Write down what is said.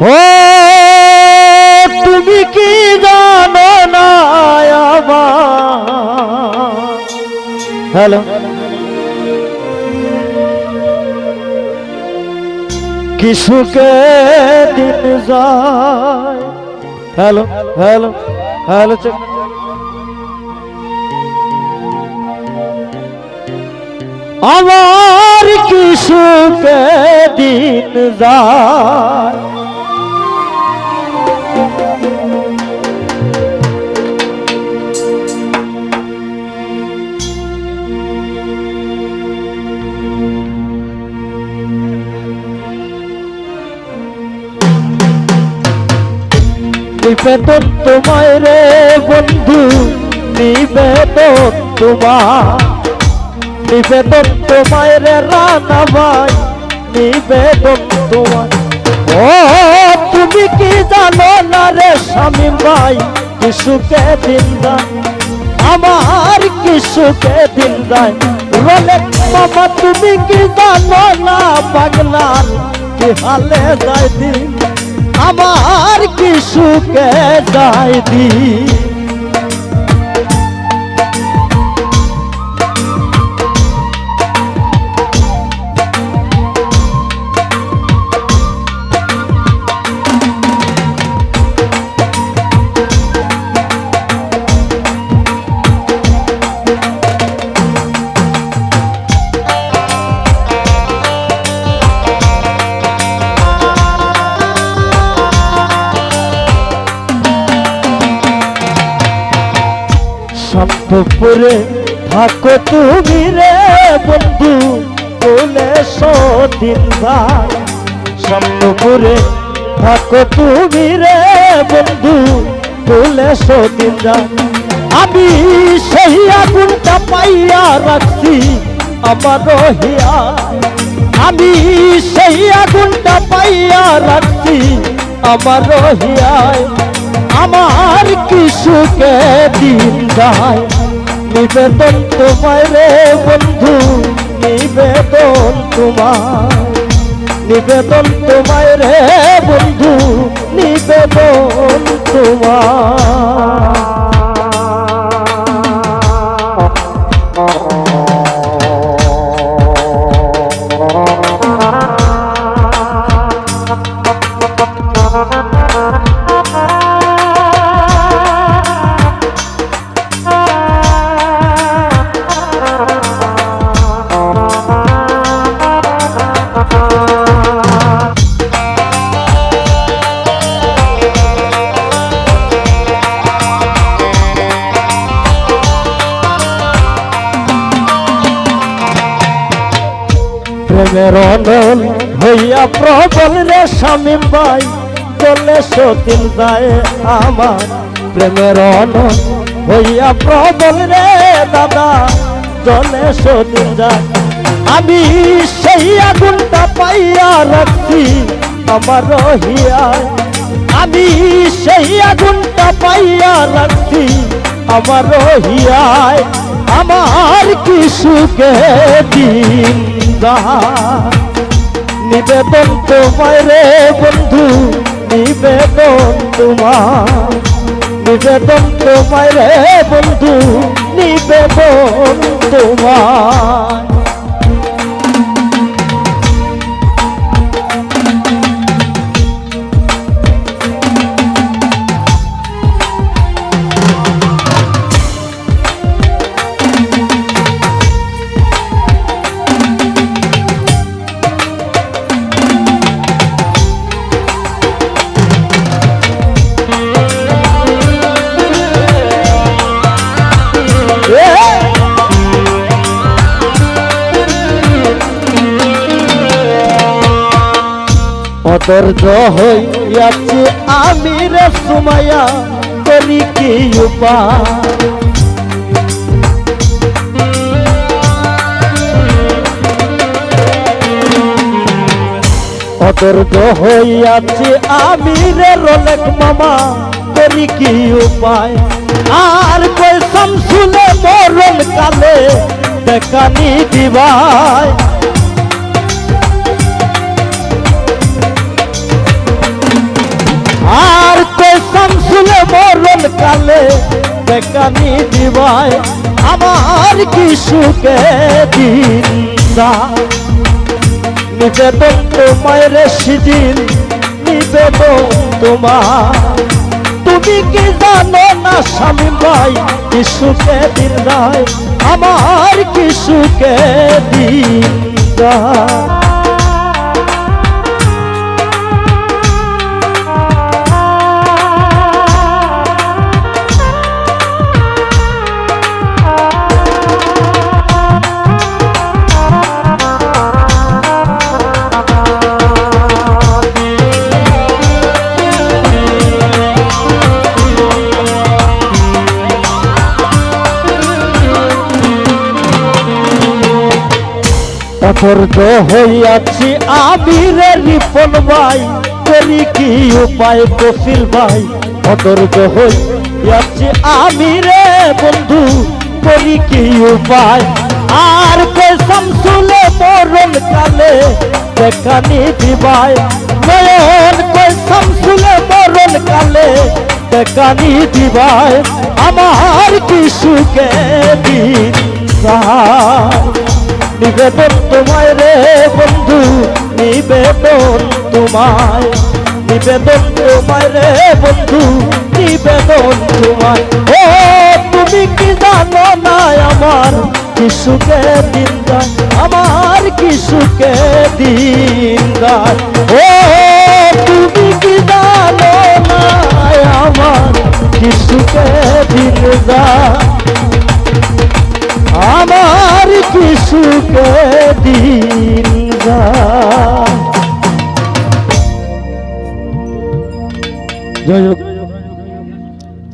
ও তুমি কি জানো না আমার হ্যালো কি সুখে দিন যায় হ্যালো হ্যালো হ্যালো আমার কি সুখে দিন যায় নিবেদন তোমায় রে বন্ধু নিবেদন তোমার নিবেদন তোমায় রে রানা ভাই নিবেদন তোমায় ও তুমি কি জানো না রে শামীম ভাই কি সুখে দিন যায় আমার কি সুখে দিন যায় রোলেক মামা তুমি কি জানো না পাগলার কি হালে যায় দিন আমার কি সুখে যায় দিন শান্তপুরে থাকো তুমি রে বন্ধু বলে সদিন ভাই শান্তপুরে থাকো তুমি রে বন্ধু বলে সদিন ভাই আমি সেই আগুনটা পাইয়া রাখছি আমার রহিয়া আমি সেই আগুনটা পাইয়া রাখছি আমার রহিয়ায় আমার কি সুখে দিন যায় নিবেদন তোমায় রে বন্ধু নিবেদন তোমায় নিবেদন তোমায় রে বন্ধু নিবেদন তোমায় প্রেমের অনল হইয়া প্রবল রে শামীম ভাই চলে সতিন যায় আমার প্রেমের অনল হইয়া প্রবল রে দাদা চলে সতিন যায় আমি সেই আগুনটা পাইয়া রাখছি আমার রহিয়ায় আমি সেই আগুনটা পাইয়া রাখছি আমার রহিয়ায় আমার কি সুখে দিন নিবেদন তোমায় রে বন্ধু নিবেদন তোমার নিবেদন তোমায় রে বন্ধু নিবেদন তোমার অধৈর্য হইয়াছি আমি রে সুমাইয়া করি কি উপায় অধৈর্য হইয়াছি আমি রে রোলেক মামা করি কি উপায় আর কই শামসুলে মরণ কালে দেখানি দিবাই কি সুখে দিন যায়। নিবেদন তোমায় রে সিজিন, নিবেদন তোমার। তুমি কি জানো না স্বামী ভাই, কি সুখে দিন যায় আমার, কি সুখে দিন যায়। অধৈর্য হইয়াছি আমি রে রিপন ভাই, করি কি উপায় কফিল ভাই। অধৈর্য হইয়াছি আমি রে বন্ধু, করি কি উপায়। আর কে শামসুলে মরণ কালে দেখানি দিবাই, নয়ন কে শামসুলে মরণ কালে দেখানি দিবাই আমার, কি সুখে দিন যায়। নিবেদন তোমায় রে বন্ধু, নিবেদন তোমায়, নিবেদন তোমায় রে বন্ধু, নিবেদন তোমায়। ও তুমি কি জানো না আমার, কি সুখে দিন যায় আমার, কি সুখে দিন যায়। ও তুমি কি জানো না আমার, কি সুখে দিন যায় আমার, কি সুখে দিন যায়। জয় হোক।